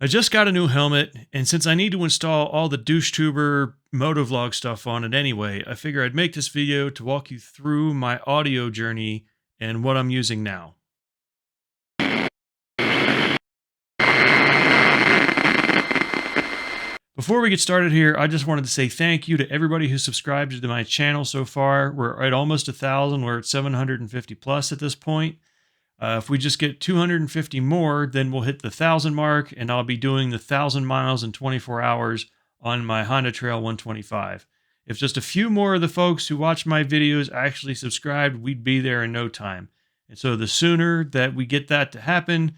I just got a new helmet, and since I need to install all the douche tuber motovlog stuff on it anyway, I figure I'd make this video to walk you through my audio journey and what I'm using now. Before we get started here, I just wanted to say thank you to everybody who subscribed to my channel so far. We're at almost 1,000. We're at 750 plus at this point. If we just get 250 more, then we'll hit the 1,000 mark, and I'll be doing the 1,000 miles in 24 hours on my Honda Trail 125. If just a few more of the folks who watch my videos actually subscribed, we'd be there in no time. And so the sooner that we get that to happen,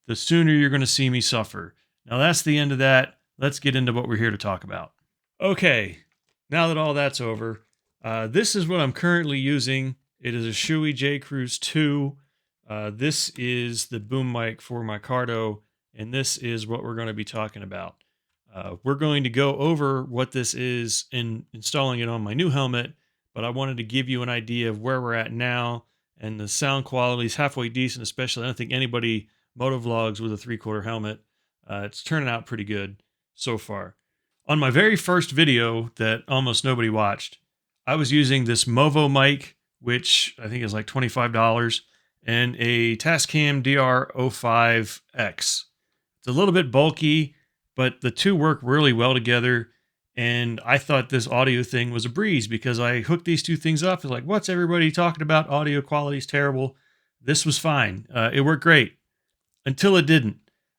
the sooner you're going to see me suffer. Now that's the end of that. Let's get into what we're here to talk about. Okay, now that all that's over, this is what I'm currently using. It is a Shui J Cruise 2. This is the boom mic for my cardo, and this is what we're going to be talking about. We're going to go over what this is in installing it on my new helmet, but I wanted to give you an idea of where we're at now, and the sound quality is halfway decent, especially I don't think anybody motovlogs with a 3/4 helmet. It's turning out pretty good so far. On my very first video that almost nobody watched, I was using this Movo mic, which I think is like $25, and a Tascam DR05X. It's a little bit bulky, but the two work really well together. And I thought this audio thing was a breeze because I hooked these two things up. It's like, what's everybody talking about? Audio quality is terrible. This was fine. It worked great until it didn't.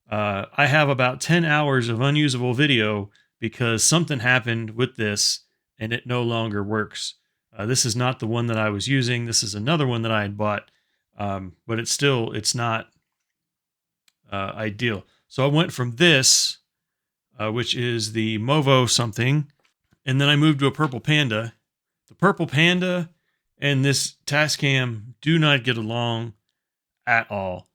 I have about 10 hours of unusable video because something happened with this and it no longer works. This is not the one that I was using. This is another one that I had bought. But it's not ideal. So I went from this, which is the Movo something, and then I moved to a Purple Panda. The Purple Panda and this Tascam do not get along at all.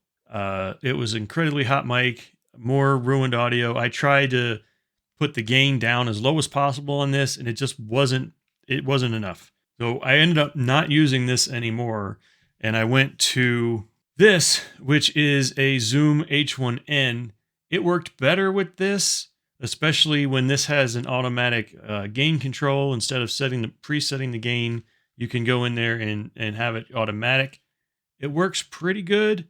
It was incredibly hot mic, more ruined audio. I tried to put the gain down as low as possible on this, and it wasn't enough. So I ended up not using this anymore. And I went to this, which is a Zoom H1N. It worked better with this, especially when this has an automatic gain control. Instead of presetting the gain, you can go in there and have it automatic. It works pretty good,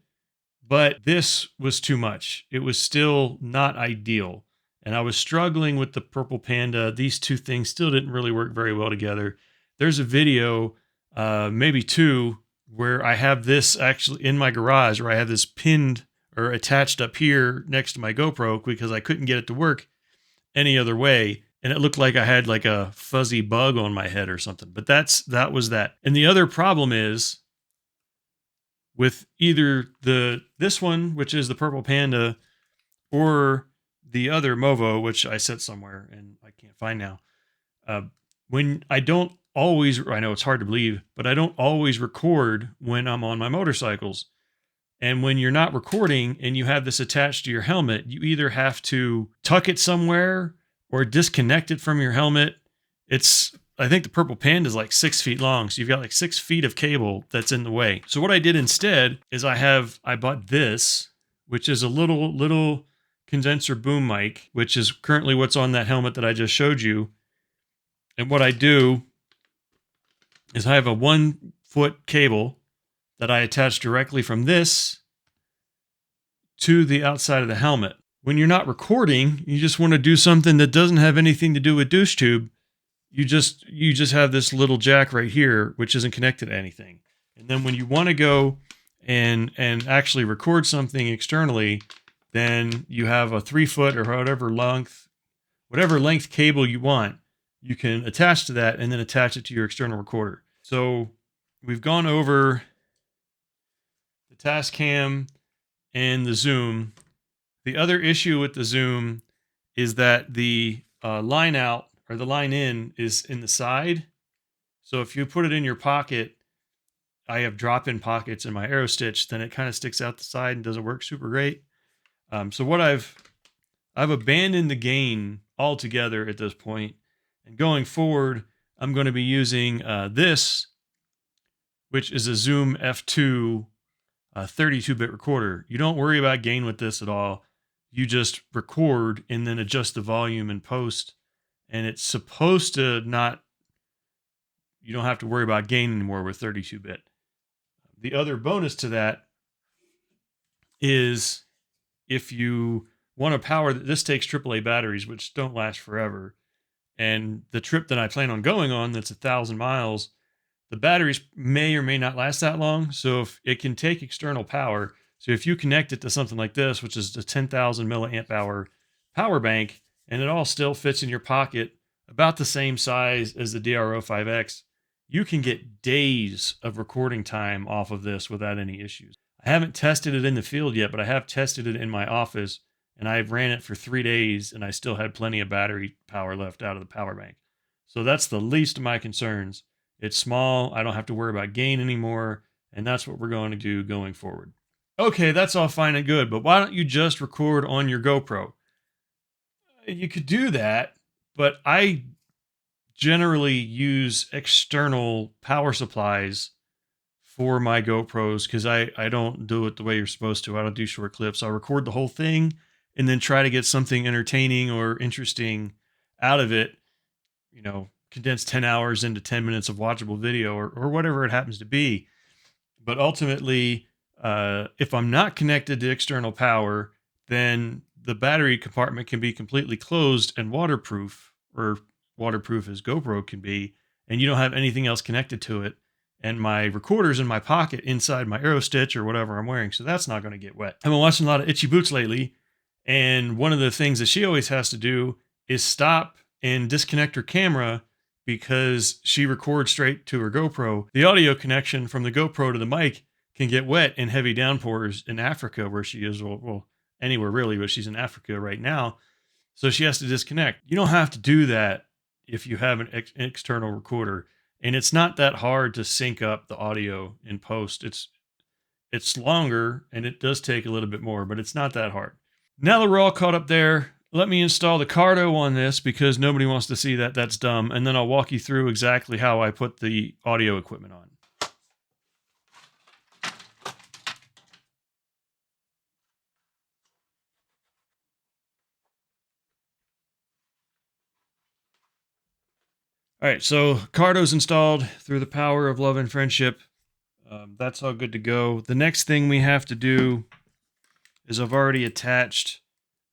but this was too much. It was still not ideal. And I was struggling with the Purple Panda. These two things still didn't really work very well together. There's a video, maybe two, where I have this actually in my garage, where I have this pinned or attached up here next to my GoPro because I couldn't get it to work any other way. And it looked like I had like a fuzzy bug on my head or something, but that was that. And the other problem is with either this one, which is the Purple Panda, or the other Movo, which I set somewhere and I can't find now. When I don't always, I know it's hard to believe, but I don't always record when I'm on my motorcycles. And when you're not recording and you have this attached to your helmet, you either have to tuck it somewhere or disconnect it from your helmet. I think the Purple Panda is like 6 feet long. So you've got like 6 feet of cable that's in the way. So what I did instead is I bought this, which is a little condenser boom mic, which is currently what's on that helmet that I just showed you. And what I do is I have a 1-foot cable that I attach directly from this to the outside of the helmet. When you're not recording, you just want to do something that doesn't have anything to do with douche tube. You just have this little jack right here, which isn't connected to anything. And then when you want to go and actually record something externally, then you have a 3-foot or whatever length cable you want. You can attach to that and then attach it to your external recorder. So we've gone over the Tascam and the Zoom. The other issue with the Zoom is that the line out or the line in is in the side. So if you put it in your pocket, I have drop-in pockets in my Aero Stitch, then it kind of sticks out the side and doesn't work super great. So what I've abandoned the gain altogether at this point. And going forward, I'm going to be using this, which is a Zoom F2 32-bit recorder. You don't worry about gain with this at all. you just record and then adjust the volume in post. And it's supposed to not, you don't have to worry about gain anymore with 32-bit. The other bonus to that is if you want to power, this takes AAA batteries, which don't last forever. And the trip that I plan on going on, that's 1,000 miles, the batteries may or may not last that long. So if it can take external power, so if you connect it to something like this, which is a 10,000 milliamp hour power bank, and it all still fits in your pocket, about the same size as the DRO5X, you can get days of recording time off of this without any issues. I haven't tested it in the field yet, but I have tested it in my office, and I ran it for 3 days, and I still had plenty of battery power left out of the power bank. So that's the least of my concerns. It's small. I don't have to worry about gain anymore. And that's what we're going to do going forward. Okay, that's all fine and good, but why don't you just record on your GoPro? You could do that, but I generally use external power supplies for my GoPros because I don't do it the way you're supposed to. I don't do short clips. I'll record the whole thing and then try to get something entertaining or interesting out of it, condense 10 hours into 10 minutes of watchable video or whatever it happens to be. But ultimately, if I'm not connected to external power, then the battery compartment can be completely closed and waterproof, or waterproof as GoPro can be, and you don't have anything else connected to it. And my recorder's in my pocket inside my Aero Stitch or whatever I'm wearing, so that's not going to get wet. I've been watching a lot of Itchy Boots lately, and one of the things that she always has to do is stop and disconnect her camera because she records straight to her GoPro. The audio connection from the GoPro to the mic can get wet in heavy downpours in Africa where she is, well, anywhere really, but she's in Africa right now. So she has to disconnect. You don't have to do that if you have an external recorder. And it's not that hard to sync up the audio in post. It's longer and it does take a little bit more, but it's not that hard. Now that we're all caught up there, let me install the cardo on this because nobody wants to see that. That's dumb. And then I'll walk you through exactly how I put the audio equipment on. All right, so cardo's installed through the power of love and friendship. That's all good to go. The next thing we have to do is I've already attached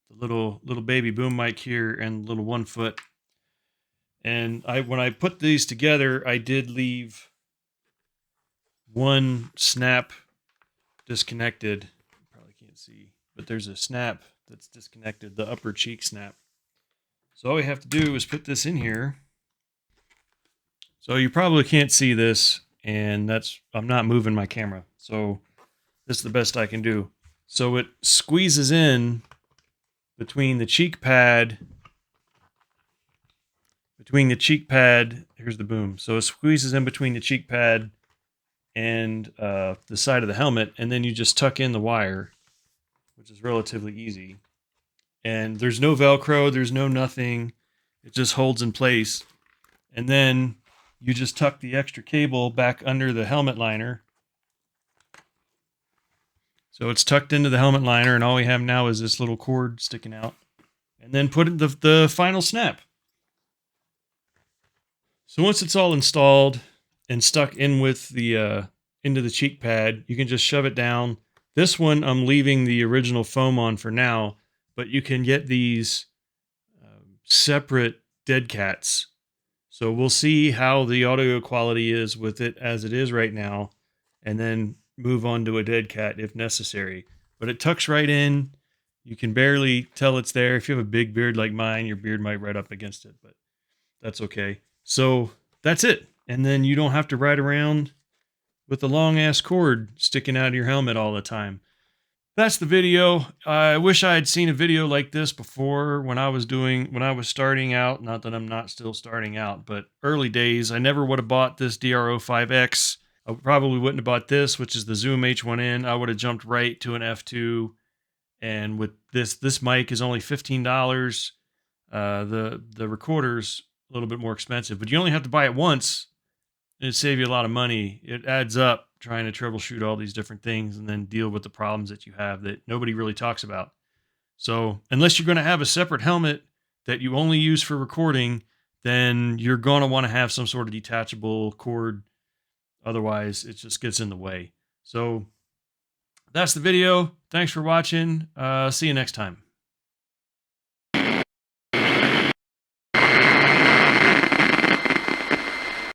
the little baby boom mic here and little 1 foot. And when I put these together, I did leave one snap disconnected. You probably can't see, but there's a snap that's disconnected, the upper cheek snap. So all we have to do is put this in here. So you probably can't see this, and I'm not moving my camera. So this is the best I can do. So it squeezes in between the cheek pad. Here's the boom. So it squeezes in between the cheek pad and the side of the helmet, and then you just tuck in the wire, which is relatively easy. And there's no Velcro, there's no nothing. It just holds in place. And then you just tuck the extra cable back under the helmet liner. So it's tucked into the helmet liner, and all we have now is this little cord sticking out. And then put in the final snap. So once it's all installed and stuck in with the into the cheek pad, you can just shove it down. This one I'm leaving the original foam on for now, but you can get these separate dead cats. So we'll see how the audio quality is with it as it is right now, and then move on to a dead cat if necessary. But it tucks right in. You can barely tell it's there. If you have a big beard like mine, your beard might right up against it, but that's okay. So that's it. And then you don't have to ride around with a long ass cord sticking out of your helmet all the time. That's the video. I wish I had seen a video like this before when I was starting out. Not that I'm not still starting out, but early days. I never would have bought this DRO5X. I probably wouldn't have bought this, which is the Zoom H1N. I would have jumped right to an F2. And with this mic is only $15. The recorder's a little bit more expensive, but you only have to buy it once. It'd save you a lot of money. It adds up trying to troubleshoot all these different things and then deal with the problems that you have that nobody really talks about. So unless you're going to have a separate helmet that you only use for recording, then you're going to want to have some sort of detachable cord. Otherwise, it just gets in the way. So that's the video. Thanks for watching. See you next time.